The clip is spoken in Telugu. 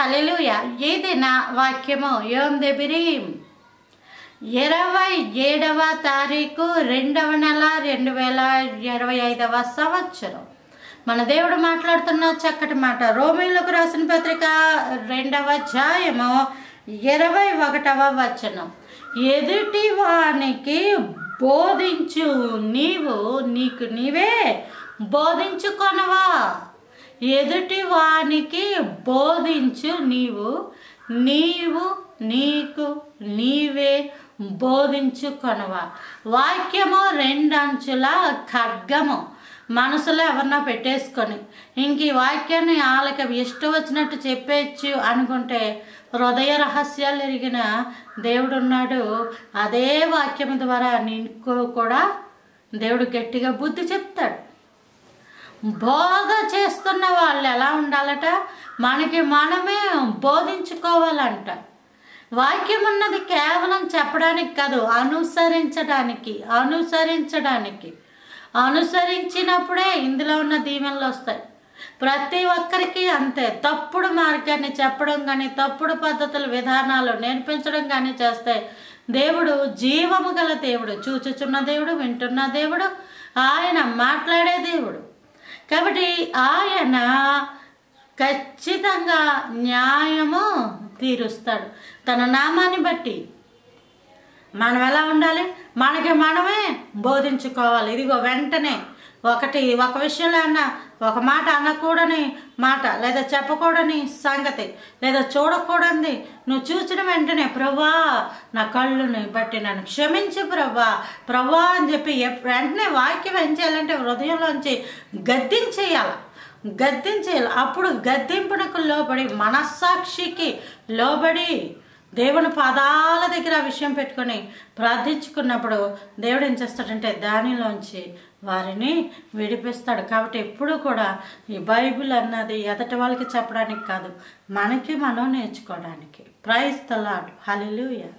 హల్లెలూయా. ఇది నా వాక్యము. యోమ్ దెబిరీం 27వ తారీఖు 2వ నెల 2025వ సంవత్సరం. మన దేవుడు మాట్లాడుతున్న చక్కటి మాట. రోమీయులకు రాసిన పత్రిక 2వ అధ్యాయము 21వ వచనం. ఎదుటి వానికి బోధించు, నీకు నీవే బోధించుకొనవా. ఎదుటి వానికి బోధించు, నీకు నీవే బోధించుకొనవా. వాక్యము 2 అంచుల ఖడ్గము. మనసులో ఎవరన్నా పెట్టేసుకొని ఇంక ఈ వాక్యాన్ని వాళ్ళకి ఇష్టం వచ్చినట్టు చెప్పేయచ్చు అనుకుంటే హృదయ రహస్యాలు ఎరిగిన దేవుడు ఉన్నాడు. అదే వాక్యం ద్వారా నీకు కూడా దేవుడు గట్టిగా బుద్ధి చెప్తాడు. బోధ చేస్తున్న వాళ్ళు ఎలా ఉండాలట? మనకి మనమే బోధించుకోవాలంట. వాక్యం ఉన్నది కేవలం చెప్పడానికి కాదు, అనుసరించడానికి. అనుసరించినప్పుడే ఇందులో ఉన్న దీవెనలు వస్తాయి. ప్రతి ఒక్కరికి అంతే. తప్పుడు మార్గాన్ని చెప్పడం కానీ, తప్పుడు పద్ధతుల విధానాలు నేర్పించడం కానీ చేస్తే దేవుడు జీవము గల దేవుడు, చూచుచున్న దేవుడు, వింటున్న దేవుడు, ఆయన మాట్లాడే దేవుడు. కాబట్టి ఆయన ఖచ్చితంగా న్యాయము తీరుస్తాడు. తన నామాన్ని బట్టి మనం ఎలా ఉండాలి? మనకి మనమే బోధించుకోవాలి. ఇదిగో వెంటనే ఒక విషయంలో ఒక మాట అనకూడని మాట, లేదా చెప్పకూడని సంగతి, లేదా చూడకూడనిది నువ్వు చూసిన వెంటనే ప్రభా నా కళ్ళుని బట్టి నన్ను క్షమించు ప్రభా అని చెప్పి వెంటనే వాక్యం ఏం చేయాలంటే హృదయంలోంచి గద్దించేయాలి. అప్పుడు గద్దింపునకు లోబడి, మనస్సాక్షికి లోబడి దేవుని పాదాల దగ్గర ఆ విషయం పెట్టుకొని ప్రార్థించుకున్నప్పుడు దేవుడు ఏం చేస్తాడంటే దానిలోంచి వారిని విడిపిస్తాడు. కాబట్టి ఎప్పుడూ కూడా ఈ బైబిల్ అన్నది ఎదటి వాళ్ళకి చెప్పడానికి కాదు, మనకి మనం నేర్చుకోవడానికి. Praise the lord. హల్లెలూయా.